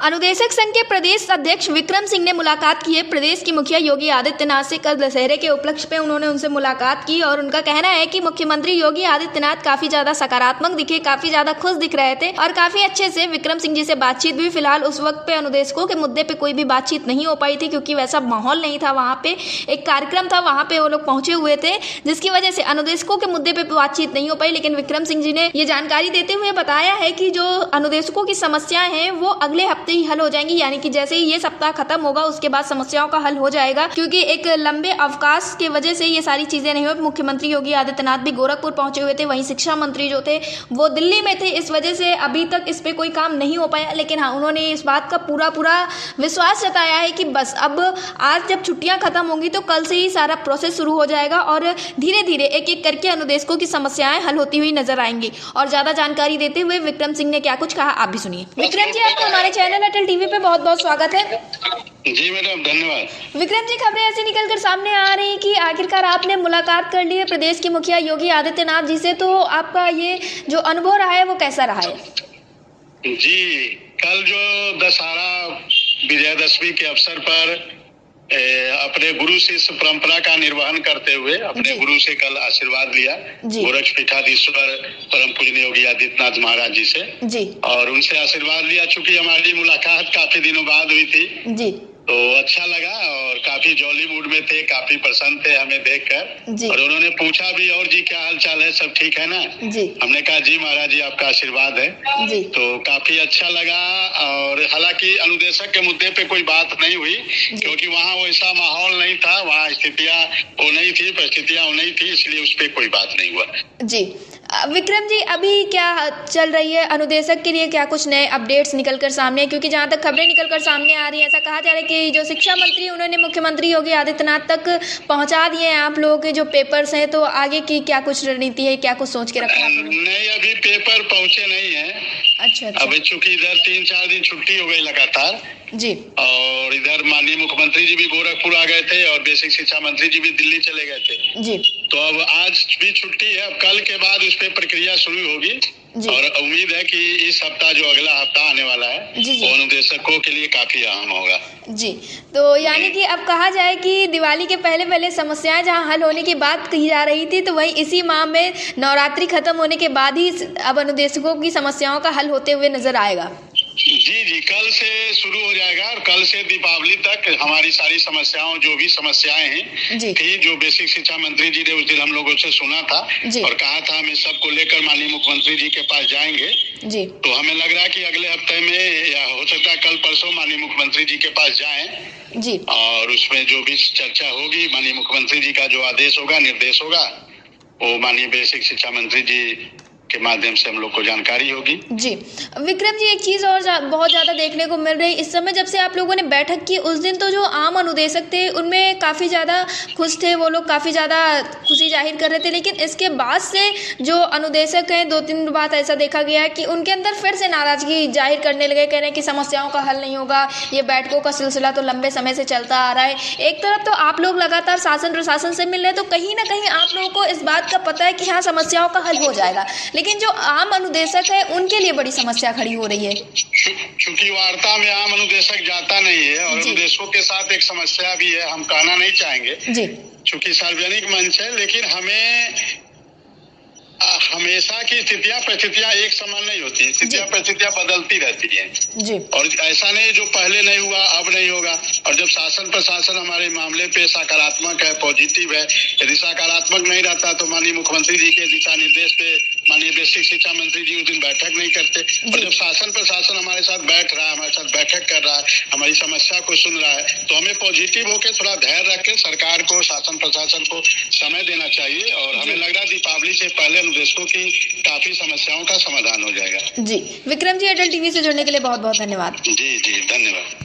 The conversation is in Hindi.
अनुदेशक संघ के प्रदेश अध्यक्ष विक्रम सिंह ने मुलाकात की है प्रदेश की मुखिया योगी आदित्यनाथ से। कल दशहरे के उपलक्ष्य पे उन्होंने उनसे मुलाकात की और उनका कहना है कि मुख्यमंत्री योगी आदित्यनाथ काफी ज्यादा सकारात्मक दिखे, काफी ज्यादा खुश दिख रहे थे और काफी अच्छे से विक्रम सिंह जी से बातचीत भी। फिलहाल उस वक्त पे अनुदेशकों के मुद्दे पे कोई भी बातचीत नहीं हो पाई थी क्योंकि वैसा माहौल नहीं था। वहाँ पे एक कार्यक्रम था, वहाँ पे वो लोग पहुंचे हुए थे, जिसकी वजह से अनुदेशकों के मुद्दे पे बातचीत नहीं हो पाई। लेकिन विक्रम सिंह जी ने ये जानकारी देते हुए बताया है कि जो अनुदेशकों की समस्याएं हैं वो अगले हफ्ते ही हल हो जाएंगी, यानी कि जैसे ही ये सप्ताह खत्म होगा उसके बाद समस्याओं का हल हो जाएगा, क्योंकि एक लंबे अवकाश की वजह से ये सारी चीजें नहीं हुई। मुख्यमंत्री योगी आदित्यनाथ भी गोरखपुर पहुंचे हुए थे, वहीं शिक्षा मंत्री जो थे वो दिल्ली में थे, इस वजह से अभी तक इस पे कोई काम नहीं हो पाया। लेकिन हाँ, उन्होंने इस बात का पूरा विश्वास जताया है कि बस अब आज जब छुट्टियां खत्म होंगी तो कल से ही सारा प्रोसेस शुरू हो जाएगा और धीरे धीरे एक एक करके अनुदेशकों की समस्याएं हल होती हुई नजर आएंगी। और ज्यादा जानकारी देते हुए विक्रम सिंह ने क्या कुछ कहा, आप भी सुनिए। विक्रम जी, आपका हमारे चैनल अटल टीवी पे बहुत बहुत स्वागत है। जी मैडम, धन्यवाद। विक्रम जी, खबरें ऐसी निकलकर सामने आ रही कि आखिरकार आपने मुलाकात कर ली है प्रदेश के मुखिया योगी आदित्यनाथ जी से, तो आपका ये जो अनुभव रहा है वो कैसा रहा है? जी, कल जो दशहरा विजयदशमी के अवसर पर अपने गुरु शिष्य परंपरा का निर्वहन करते हुए अपने गुरु से कल आशीर्वाद लिया गोरक्षपीठाधीश्वर परम पूजनीय योगी आदित्यनाथ महाराज जी से जी। और उनसे आशीर्वाद लिया। चूंकि हमारी मुलाकात काफी दिनों बाद हुई थी जी, तो अच्छा लगा और काफी जॉली मूड में थे, काफी प्रसन्न थे हमें देखकर। और उन्होंने पूछा भी, और जी क्या हाल चाल है, सब ठीक है ना जी? हमने कहा जी महाराज जी आपका आशीर्वाद है जी। तो काफी अच्छा लगा। और हालांकि अनुदेशक के मुद्दे पे कोई बात नहीं हुई क्योंकि वहाँ वैसा माहौल नहीं था, वहाँ स्थितियाँ वो नहीं थी, परिस्थितियाँ वो नहीं थी, इसलिए उस पर कोई बात नहीं हुआ जी। विक्रम जी, अभी क्या चल रही है अनुदेशक के लिए, क्या कुछ नए अपडेट्स निकलकर सामने? क्योंकि जहां तक खबरें निकलकर सामने आ रही है, ऐसा कहा जा रहा है कि जो शिक्षा मंत्री उन्होंने मुख्यमंत्री योगी आदित्यनाथ तक पहुंचा दिए हैं आप लोगों के जो पेपर्स हैं, तो आगे की क्या कुछ रणनीति है, क्या कुछ सोच के रखा है? नहीं, अभी पेपर पहुंचे नहीं है। अच्छा। अभी चूंकि इधर 3-4 दिन छुट्टी हो गई लगातार जी, और इधर माननीय मुख्यमंत्री जी भी गोरखपुर आ गए थे और बेसिक शिक्षा मंत्री जी भी दिल्ली चले गए थे जी। तो अब आज भी छुट्टी है, अब कल के बाद उस पर प्रक्रिया शुरू होगी और उम्मीद है कि इस हफ्ता जो अगला हफ्ता आने वाला है जी, वो अनुदेशकों के लिए काफी अहम होगा जी। तो यानी कि अब कहा जाए कि दिवाली के पहले समस्याएं जहां हल होने की बात कही जा रही थी, तो वहीं इसी माह में नवरात्रि खत्म होने के बाद ही अब अनुदेशकों की समस्याओं का हल होते हुए नजर आएगा। जी, कल से शुरू हो जाएगा और कल से दीपावली तक हमारी सारी समस्याओं, जो भी समस्याएं हैं थी, जो बेसिक शिक्षा मंत्री जी ने उस दिन हम लोगों से सुना था और कहा था हमें सबको लेकर माननीय मुख्यमंत्री जी के पास जाएंगे जी। तो हमें लग रहा है कि अगले हफ्ते में या हो सकता है कल परसों माननीय मुख्यमंत्री जी के पास जाएं जी, और उसमें जो भी चर्चा होगी, माननीय मुख्यमंत्री जी का जो आदेश होगा, निर्देश होगा, वो माननीय बेसिक शिक्षा मंत्री जी के माध्यम से हम लोग को जानकारी होगी जी। विक्रम जी, एक चीज और बहुत ज्यादा देखने को मिल रही इस समय, जब से आप लोगों ने बैठक की उस दिन, तो जो आम अनुदेशक थे उनमें काफी ज्यादा खुश थे, वो लोग काफी ज्यादा खुशी जाहिर कर रहे थे। लेकिन इसके बाद से जो अनुदेशक हैं, 2-3 बात ऐसा देखा गया है कि उनके अंदर फिर से नाराजगी जाहिर करने लगे, कह रहे हैं कि समस्याओं का हल नहीं होगा, ये बैठकों का सिलसिला तो लंबे समय से चलता आ रहा है। एक तरफ तो आप लोग लगातार शासन प्रशासन से मिल रहे हैं, तो कहीं ना कहीं आप लोगों को इस बात का पता है कि हाँ समस्याओं का हल हो जाएगा, लेकिन जो आम अनुदेशक है उनके लिए बड़ी समस्या खड़ी हो रही है। क्योंकि वार्ता में आम अनुदेशक जाता नहीं है और अनुदेशकों के साथ एक समस्या भी है, हम कहना नहीं चाहेंगे जी, क्योंकि सार्वजनिक मंच है, लेकिन हमें हमेशा की परिस्थितियां एक समान नहीं होती, परिस्थितियां बदलती रहती हैं जी। और ऐसा नहीं जो पहले नहीं हुआ अब नहीं होगा। और जब शासन प्रशासन हमारे मामले पे सकारात्मक है, पॉजिटिव है, यदि सकारात्मक नहीं रहता तो माननीय मुख्यमंत्री जी के दिशा निर्देश पे माननीय बेसिक शिक्षा मंत्री जी उस दिन बैठक नहीं करते। और जब शासन प्रशासन हमारे साथ बैठ रहा है, हमारे साथ बैठक कर रहा है, हमारी समस्या को सुन रहा है, तो हमें पॉजिटिव होकर थोड़ा धैर्य रख के सरकार को, शासन प्रशासन को समय देना चाहिए। और हमें लग रहा है दीपावली से पहले अनुदेशकों की काफी समस्याओं का समाधान हो जाएगा जी। विक्रम जी, अटल टीवी से जुड़ने के लिए बहुत बहुत धन्यवाद। जी, धन्यवाद।